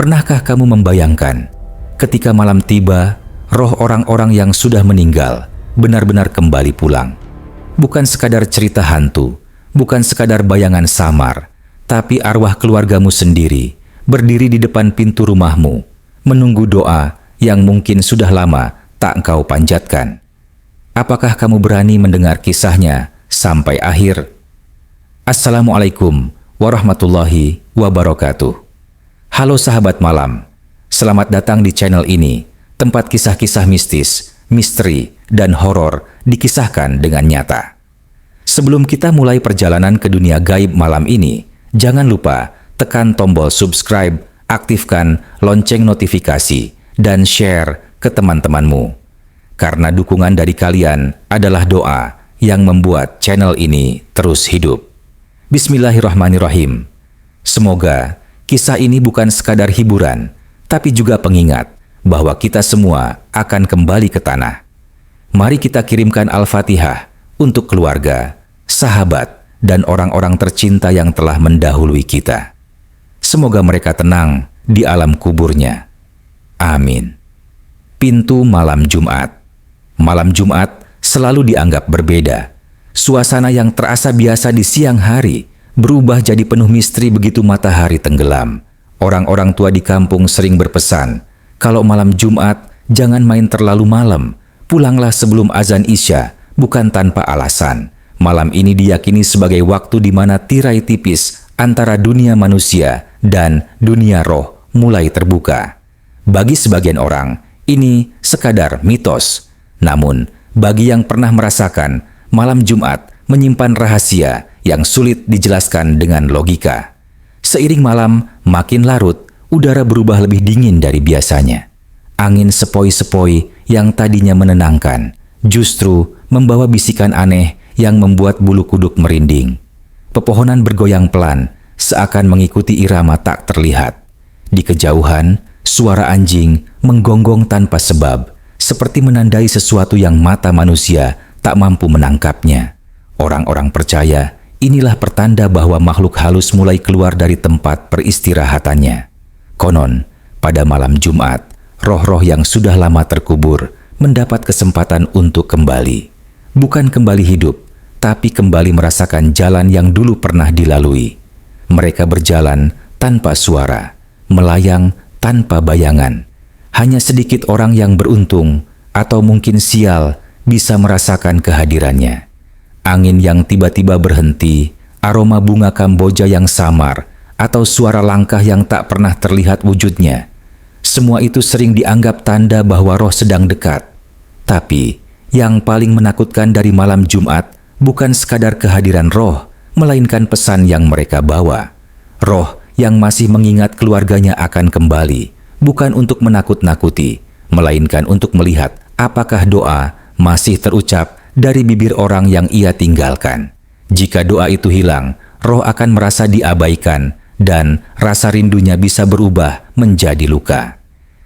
Pernahkah kamu membayangkan ketika malam tiba, roh orang-orang yang sudah meninggal benar-benar kembali pulang? Bukan sekadar cerita hantu, bukan sekadar bayangan samar, tapi arwah keluargamu sendiri berdiri di depan pintu rumahmu, menunggu doa yang mungkin sudah lama tak engkau panjatkan. Apakah kamu berani mendengar kisahnya sampai akhir? Assalamualaikum warahmatullahi wabarakatuh. Halo sahabat malam, selamat datang di channel ini, tempat kisah-kisah mistis, misteri, dan horor dikisahkan dengan nyata. Sebelum kita mulai perjalanan ke dunia gaib malam ini, jangan lupa tekan tombol subscribe, aktifkan lonceng notifikasi, dan share ke teman-temanmu. Karena dukungan dari kalian adalah doa yang membuat channel ini terus hidup. Bismillahirrahmanirrahim. Semoga kisah ini bukan sekadar hiburan, tapi juga pengingat bahwa kita semua akan kembali ke tanah. Mari kita kirimkan Al-Fatihah untuk keluarga, sahabat, dan orang-orang tercinta yang telah mendahului kita. Semoga mereka tenang di alam kuburnya. Amin. Pintu malam Jumat. Malam Jumat selalu dianggap berbeda. Suasana yang terasa biasa di siang hari berubah jadi penuh misteri begitu matahari tenggelam. Orang-orang tua di kampung sering berpesan, kalau malam Jumat jangan main terlalu malam, pulanglah sebelum azan Isya, bukan tanpa alasan. Malam ini diyakini sebagai waktu di mana tirai tipis antara dunia manusia dan dunia roh mulai terbuka. Bagi sebagian orang, ini sekadar mitos. Namun, bagi yang pernah merasakan, malam Jumat menyimpan rahasia yang sulit dijelaskan dengan logika. Seiring malam makin larut, udara berubah lebih dingin dari biasanya. Angin sepoi-sepoi yang tadinya menenangkan, justru membawa bisikan aneh yang membuat bulu kuduk merinding. Pepohonan bergoyang pelan, seakan mengikuti irama tak terlihat. Di kejauhan, suara anjing menggonggong tanpa sebab, seperti menandai sesuatu yang mata manusia tak mampu menangkapnya. Orang-orang percaya inilah pertanda bahwa makhluk halus mulai keluar dari tempat peristirahatannya. Konon, pada malam Jumat, roh-roh yang sudah lama terkubur mendapat kesempatan untuk kembali. Bukan kembali hidup, tapi kembali merasakan jalan yang dulu pernah dilalui. Mereka berjalan tanpa suara, melayang tanpa bayangan. Hanya sedikit orang yang beruntung atau mungkin sial bisa merasakan kehadirannya. Angin yang tiba-tiba berhenti, aroma bunga Kamboja yang samar, atau suara langkah yang tak pernah terlihat wujudnya. Semua itu sering dianggap tanda bahwa roh sedang dekat. Tapi, yang paling menakutkan dari malam Jumat bukan sekadar kehadiran roh, melainkan pesan yang mereka bawa. Roh yang masih mengingat keluarganya akan kembali, bukan untuk menakut-nakuti, melainkan untuk melihat apakah doa masih terucap dari bibir orang yang ia tinggalkan. Jika doa itu hilang, roh akan merasa diabaikan dan rasa rindunya bisa berubah menjadi luka.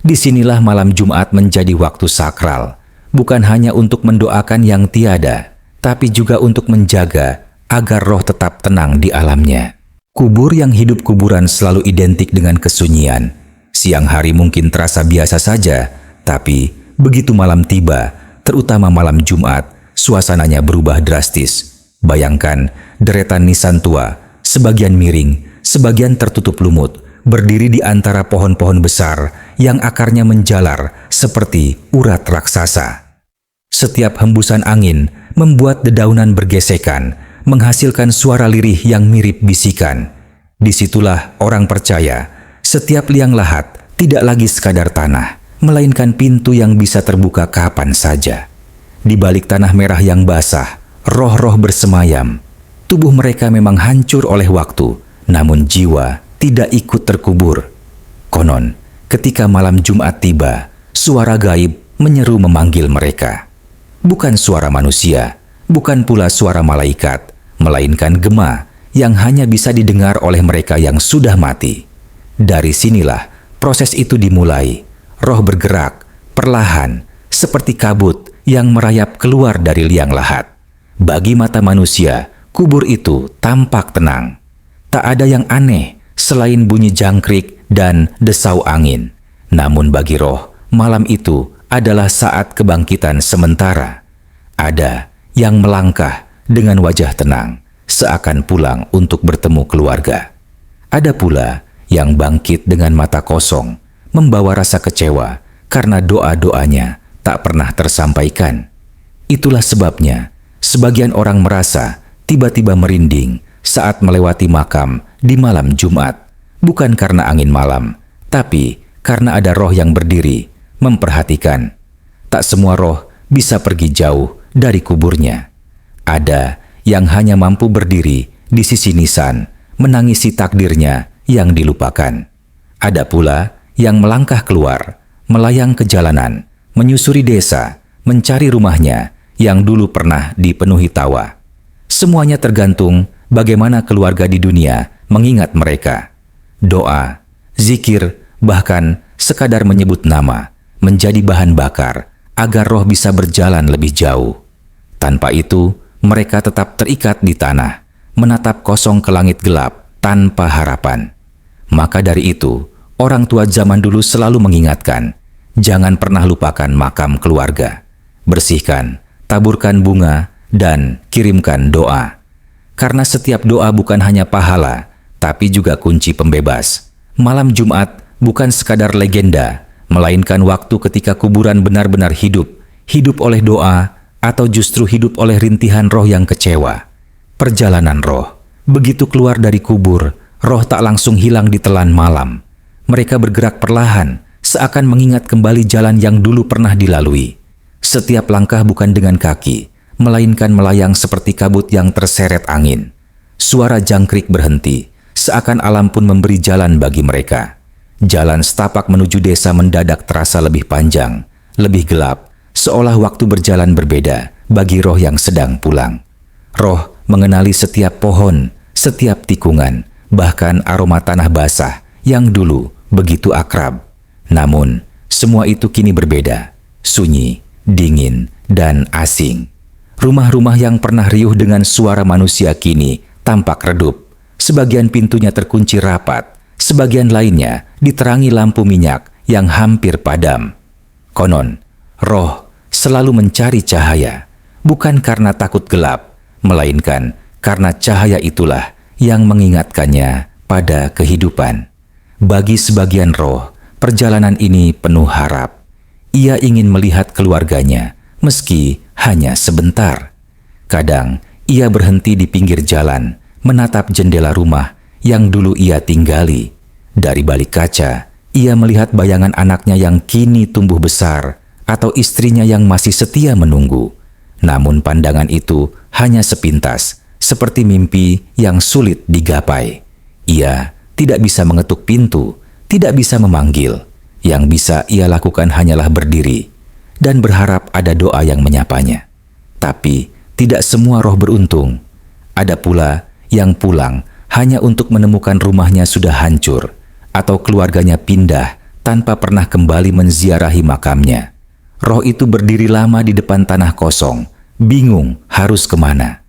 Disinilah malam Jumat menjadi waktu sakral, bukan hanya untuk mendoakan yang tiada, tapi juga untuk menjaga agar roh tetap tenang di alamnya. Kubur yang hidup kuburan selalu identik dengan kesunyian. Siang hari mungkin terasa biasa saja, tapi begitu malam tiba, terutama malam Jumat, suasananya berubah drastis. Bayangkan deretan nisan tua, sebagian miring, sebagian tertutup lumut, berdiri di antara pohon-pohon besar yang akarnya menjalar seperti urat raksasa. Setiap hembusan angin membuat dedaunan bergesekan, menghasilkan suara lirih yang mirip bisikan. Disitulah orang percaya, setiap liang lahat tidak lagi sekadar tanah, melainkan pintu yang bisa terbuka kapan saja. Di balik tanah merah yang basah, roh-roh bersemayam. Tubuh mereka memang hancur oleh waktu, namun jiwa tidak ikut terkubur. Konon, ketika malam Jumat tiba, suara gaib menyeru memanggil mereka. Bukan suara manusia, bukan pula suara malaikat, melainkan gema yang hanya bisa didengar oleh mereka yang sudah mati. Dari sinilah proses itu dimulai. Roh bergerak, perlahan, seperti kabut yang merayap keluar dari liang lahat. Bagi mata manusia, kubur itu tampak tenang. Tak ada yang aneh, selain bunyi jangkrik dan desau angin. Namun bagi roh, malam itu adalah saat kebangkitan sementara. Ada yang melangkah dengan wajah tenang, seakan pulang untuk bertemu keluarga. Ada pula yang bangkit dengan mata kosong, membawa rasa kecewa karena doa-doanya tak pernah tersampaikan. Itulah sebabnya sebagian orang merasa tiba-tiba merinding saat melewati makam di malam Jumat, bukan karena angin malam, tapi karena ada roh yang berdiri memperhatikan. Tak semua roh bisa pergi jauh dari kuburnya. Ada yang hanya mampu berdiri di sisi nisan, menangisi takdirnya yang dilupakan. Ada pula yang melangkah keluar, melayang ke jalanan, menyusuri desa, mencari rumahnya yang dulu pernah dipenuhi tawa. Semuanya tergantung bagaimana keluarga di dunia mengingat mereka. Doa, zikir, bahkan sekadar menyebut nama menjadi bahan bakar agar roh bisa berjalan lebih jauh. Tanpa itu, mereka tetap terikat di tanah, menatap kosong ke langit gelap tanpa harapan. Maka dari itu, orang tua zaman dulu selalu mengingatkan, jangan pernah lupakan makam keluarga. Bersihkan, taburkan bunga, dan kirimkan doa. Karena setiap doa bukan hanya pahala, tapi juga kunci pembebas. Malam Jumat bukan sekadar legenda, melainkan waktu ketika kuburan benar-benar hidup oleh doa, atau justru hidup oleh rintihan roh yang kecewa. Perjalanan roh, begitu keluar dari kubur, roh tak langsung hilang ditelan malam. Mereka bergerak perlahan, seakan mengingat kembali jalan yang dulu pernah dilalui. Setiap langkah bukan dengan kaki, melainkan melayang seperti kabut yang terseret angin. Suara jangkrik berhenti, seakan alam pun memberi jalan bagi mereka. Jalan setapak menuju desa mendadak terasa lebih panjang, lebih gelap, seolah waktu berjalan berbeda bagi roh yang sedang pulang. Roh mengenali setiap pohon, setiap tikungan, bahkan aroma tanah basah yang dulu begitu akrab. Namun, semua itu kini berbeda, sunyi, dingin, dan asing. Rumah-rumah yang pernah riuh dengan suara manusia kini tampak redup. Sebagian pintunya terkunci rapat, sebagian lainnya diterangi lampu minyak yang hampir padam. Konon, roh selalu mencari cahaya, bukan karena takut gelap, melainkan karena cahaya itulah yang mengingatkannya pada kehidupan. Bagi sebagian roh, perjalanan ini penuh harap. Ia ingin melihat keluarganya, meski hanya sebentar. Kadang, ia berhenti di pinggir jalan, menatap jendela rumah yang dulu ia tinggali. Dari balik kaca, ia melihat bayangan anaknya yang kini tumbuh besar, atau istrinya yang masih setia menunggu. Namun pandangan itu hanya sepintas, seperti mimpi yang sulit digapai. Ia tidak bisa mengetuk pintu, tidak bisa memanggil. Yang bisa ia lakukan hanyalah berdiri dan berharap ada doa yang menyapanya. Tapi tidak semua roh beruntung. Ada pula yang pulang hanya untuk menemukan rumahnya sudah hancur atau keluarganya pindah tanpa pernah kembali menziarahi makamnya. Roh itu berdiri lama di depan tanah kosong, bingung harus kemana.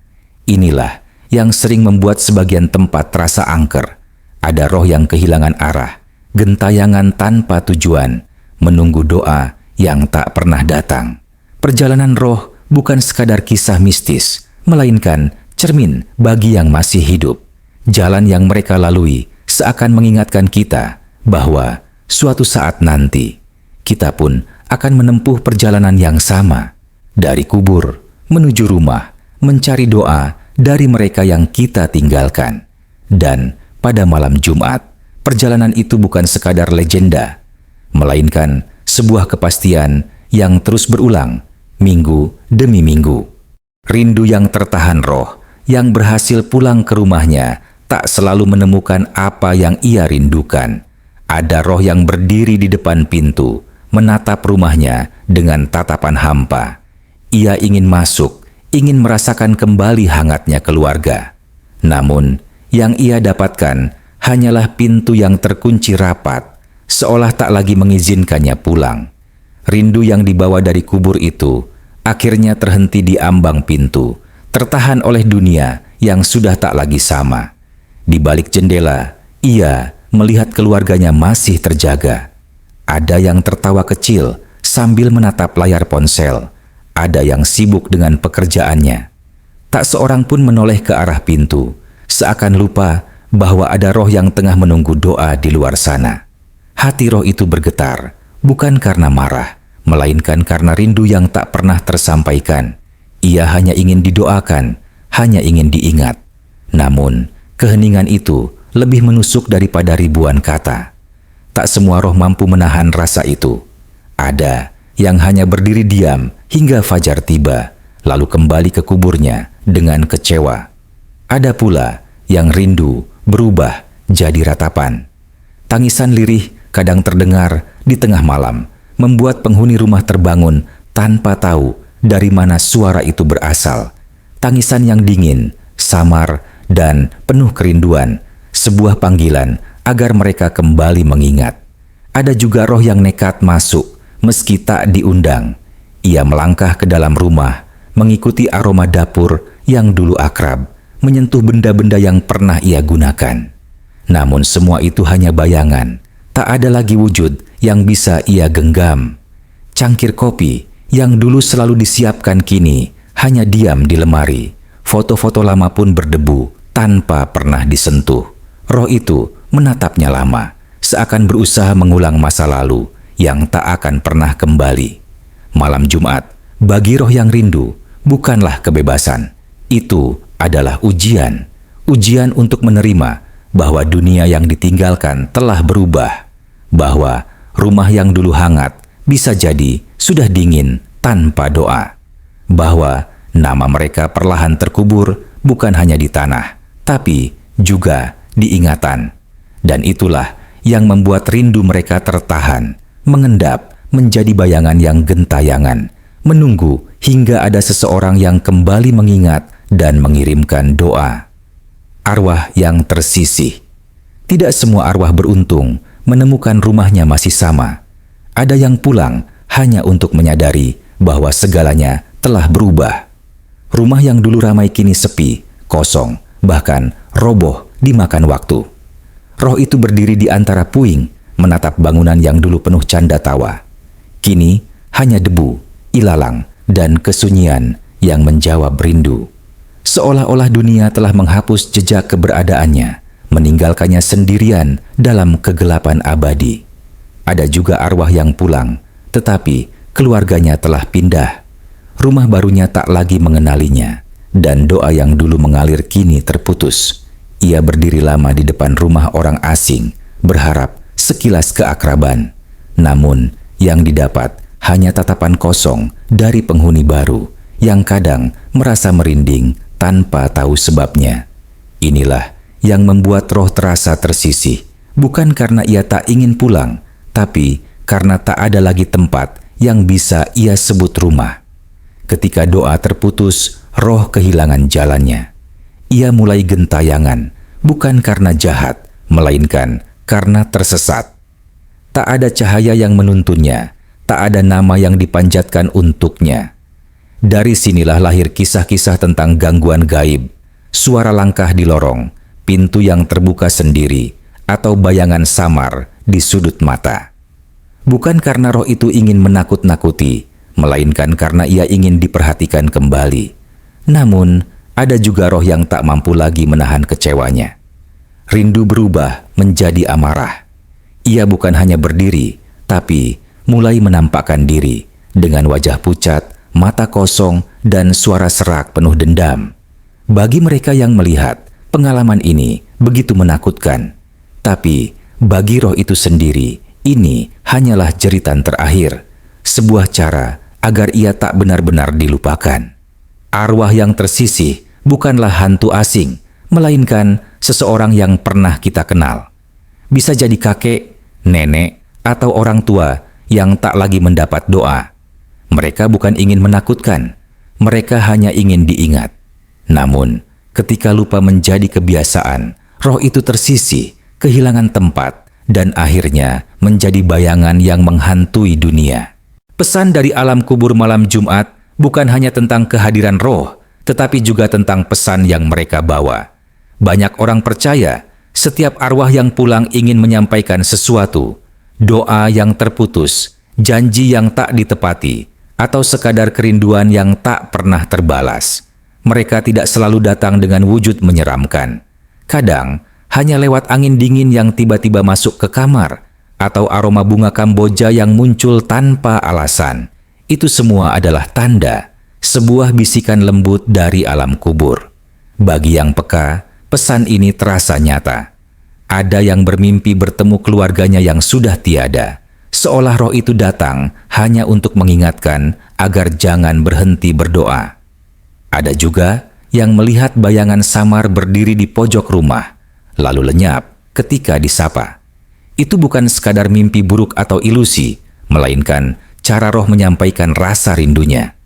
Inilah yang sering membuat sebagian tempat terasa angker. Ada roh yang kehilangan arah, gentayangan tanpa tujuan, menunggu doa yang tak pernah datang. Perjalanan roh bukan sekadar kisah mistis, melainkan cermin bagi yang masih hidup. Jalan yang mereka lalui seakan mengingatkan kita bahwa suatu saat nanti kita pun akan menempuh perjalanan yang sama, dari kubur menuju rumah, mencari doa dari mereka yang kita tinggalkan. Dan pada malam Jumat, perjalanan itu bukan sekadar legenda, melainkan sebuah kepastian yang terus berulang, minggu demi minggu. Rindu yang tertahan roh, yang berhasil pulang ke rumahnya, tak selalu menemukan apa yang ia rindukan. Ada roh yang berdiri di depan pintu, menatap rumahnya dengan tatapan hampa. Ia ingin masuk, ingin merasakan kembali hangatnya keluarga. Namun, yang ia dapatkan hanyalah pintu yang terkunci rapat, seolah tak lagi mengizinkannya pulang. Rindu yang dibawa dari kubur itu akhirnya terhenti di ambang pintu, tertahan oleh dunia yang sudah tak lagi sama. Di balik jendela, Ia melihat keluarganya masih terjaga. Ada yang tertawa kecil sambil menatap layar ponsel. Ada yang sibuk dengan pekerjaannya. Tak seorang pun menoleh ke arah pintu, seakan lupa bahwa ada roh yang tengah menunggu doa di luar sana. Hati roh itu bergetar, bukan karena marah, melainkan karena rindu yang tak pernah tersampaikan. Ia hanya ingin didoakan, hanya ingin diingat. Namun, keheningan itu lebih menusuk daripada ribuan kata. Tak semua roh mampu menahan rasa itu. Ada yang hanya berdiri diam hingga fajar tiba, lalu kembali ke kuburnya dengan kecewa. Ada pula yang rindu berubah jadi ratapan. Tangisan lirih kadang terdengar di tengah malam, membuat penghuni rumah terbangun tanpa tahu dari mana suara itu berasal. Tangisan yang dingin, samar, dan penuh kerinduan, sebuah panggilan agar mereka kembali mengingat. Ada juga roh yang nekat masuk, meski tak diundang. Ia melangkah ke dalam rumah, mengikuti aroma dapur yang dulu akrab, menyentuh benda-benda yang pernah ia gunakan. Namun semua itu hanya bayangan, tak ada lagi wujud yang bisa ia genggam. Cangkir kopi yang dulu selalu disiapkan kini hanya diam di lemari. Foto-foto lama pun berdebu tanpa pernah disentuh. Roh itu menatapnya lama, seakan berusaha mengulang masa lalu yang tak akan pernah kembali. Malam Jumat, bagi roh yang rindu, bukanlah kebebasan. Itu adalah ujian. Ujian untuk menerima bahwa dunia yang ditinggalkan telah berubah. Bahwa rumah yang dulu hangat bisa jadi sudah dingin tanpa doa. Bahwa nama mereka perlahan terkubur bukan hanya di tanah, tapi juga di ingatan. Dan itulah yang membuat rindu mereka tertahan, mengendap menjadi bayangan yang gentayangan, menunggu hingga ada seseorang yang kembali mengingat dan mengirimkan doa. Arwah yang tersisih. Tidak semua arwah beruntung menemukan rumahnya masih sama. Ada yang pulang hanya untuk menyadari bahwa segalanya telah berubah. Rumah yang dulu ramai kini sepi, kosong, bahkan roboh dimakan waktu. Roh itu berdiri di antara puing, menatap bangunan yang dulu penuh canda tawa. Kini hanya debu, ilalang, dan kesunyian yang menjawab rindu. Seolah-olah dunia telah menghapus jejak keberadaannya, meninggalkannya sendirian dalam kegelapan abadi. Ada juga arwah yang pulang, tetapi keluarganya telah pindah. Rumah barunya tak lagi mengenalinya, dan doa yang dulu mengalir kini terputus. Ia berdiri lama di depan rumah orang asing, berharap sekilas keakraban. Namun, yang didapat hanya tatapan kosong dari penghuni baru, yang kadang merasa merinding tanpa tahu sebabnya. Inilah yang membuat roh terasa tersisih, bukan karena ia tak ingin pulang, tapi karena tak ada lagi tempat yang bisa ia sebut rumah. Ketika doa terputus, roh kehilangan jalannya. Ia mulai gentayangan, bukan karena jahat, melainkan karena tersesat. Tak ada cahaya yang menuntunnya, tak ada nama yang dipanjatkan untuknya. Dari sinilah lahir kisah-kisah tentang gangguan gaib, suara langkah di lorong, pintu yang terbuka sendiri, atau bayangan samar di sudut mata. Bukan karena roh itu ingin menakut-nakuti, melainkan karena ia ingin diperhatikan kembali. Namun, ada juga roh yang tak mampu lagi menahan kecewanya. Rindu berubah menjadi amarah. Ia bukan hanya berdiri, tapi mulai menampakkan diri dengan wajah pucat, mata kosong, dan suara serak penuh dendam. Bagi mereka yang melihat, pengalaman ini begitu menakutkan. Tapi, bagi roh itu sendiri, ini hanyalah jeritan terakhir. Sebuah cara agar ia tak benar-benar dilupakan. Arwah yang tersisih bukanlah hantu asing, melainkan seseorang yang pernah kita kenal. Bisa jadi kakek, nenek, atau orang tua yang tak lagi mendapat doa. Mereka bukan ingin menakutkan, mereka hanya ingin diingat. Namun, ketika lupa menjadi kebiasaan, roh itu tersisih, kehilangan tempat, dan akhirnya menjadi bayangan yang menghantui dunia. Pesan dari alam kubur malam Jumat bukan hanya tentang kehadiran roh, tetapi juga tentang pesan yang mereka bawa. Banyak orang percaya Setiap arwah yang pulang ingin menyampaikan sesuatu, doa yang terputus, janji yang tak ditepati, atau sekadar kerinduan yang tak pernah terbalas. Mereka tidak selalu datang dengan wujud menyeramkan. Kadang, hanya lewat angin dingin yang tiba-tiba masuk ke kamar, atau aroma bunga Kamboja yang muncul tanpa alasan. Itu semua adalah tanda, sebuah bisikan lembut dari alam kubur. Bagi yang peka, pesan ini terasa nyata. Ada yang bermimpi bertemu keluarganya yang sudah tiada, seolah roh itu datang hanya untuk mengingatkan agar jangan berhenti berdoa. Ada juga yang melihat bayangan samar berdiri di pojok rumah, lalu lenyap ketika disapa. Itu bukan sekadar mimpi buruk atau ilusi, melainkan cara roh menyampaikan rasa rindunya.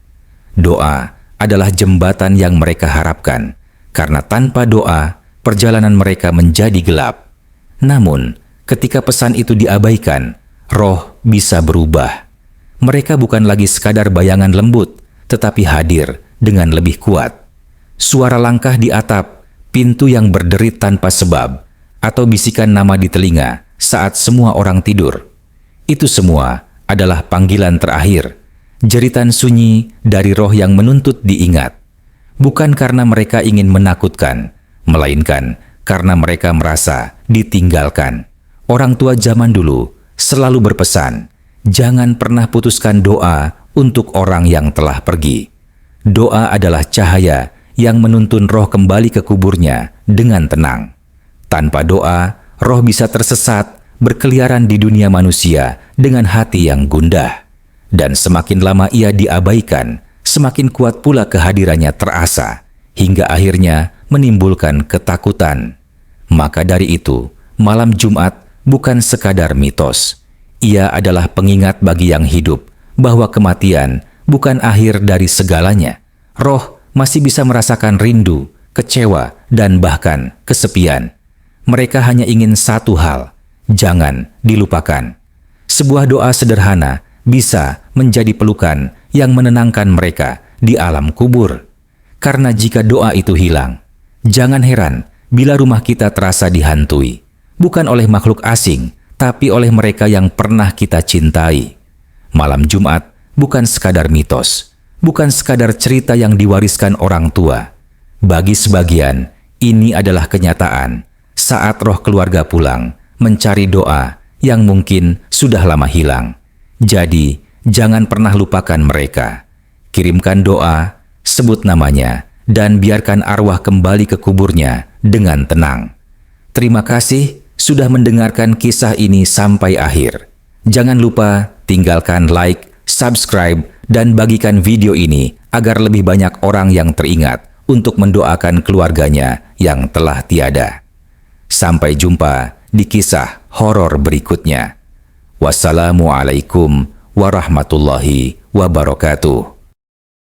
Doa adalah jembatan yang mereka harapkan, karena tanpa doa, perjalanan mereka menjadi gelap. Namun, ketika pesan itu diabaikan, roh bisa berubah. Mereka bukan lagi sekadar bayangan lembut, tetapi hadir dengan lebih kuat. Suara langkah di atap, pintu yang berderit tanpa sebab, atau bisikan nama di telinga saat semua orang tidur. Itu semua adalah panggilan terakhir, jeritan sunyi dari roh yang menuntut diingat. Bukan karena mereka ingin menakutkan, melainkan karena mereka merasa ditinggalkan. Orang tua zaman dulu selalu berpesan, jangan pernah putuskan doa untuk orang yang telah pergi. Doa adalah cahaya yang menuntun roh kembali ke kuburnya dengan tenang. Tanpa doa, roh bisa tersesat, berkeliaran di dunia manusia dengan hati yang gundah. Dan semakin lama ia diabaikan, semakin kuat pula kehadirannya terasa, hingga akhirnya menimbulkan ketakutan. Maka dari itu, malam Jumat bukan sekadar mitos. Ia adalah pengingat bagi yang hidup, bahwa kematian bukan akhir dari segalanya. Roh masih bisa merasakan rindu, kecewa, dan bahkan kesepian. Mereka hanya ingin satu hal, jangan dilupakan. Sebuah doa sederhana bisa menjadi pelukan yang menenangkan mereka di alam kubur. Karena jika doa itu hilang, jangan heran bila rumah kita terasa dihantui, bukan oleh makhluk asing, tapi oleh mereka yang pernah kita cintai. Malam Jumat bukan sekadar mitos, bukan sekadar cerita yang diwariskan orang tua. Bagi sebagian, ini adalah kenyataan saat roh keluarga pulang mencari doa yang mungkin sudah lama hilang. Jadi, jangan pernah lupakan mereka. Kirimkan doa, sebut namanya, dan biarkan arwah kembali ke kuburnya dengan tenang. Terima kasih sudah mendengarkan kisah ini sampai akhir. Jangan lupa tinggalkan like, subscribe, dan bagikan video ini agar lebih banyak orang yang teringat untuk mendoakan keluarganya yang telah tiada. Sampai jumpa di kisah horor berikutnya. Wassalamualaikum warahmatullahi wabarakatuh.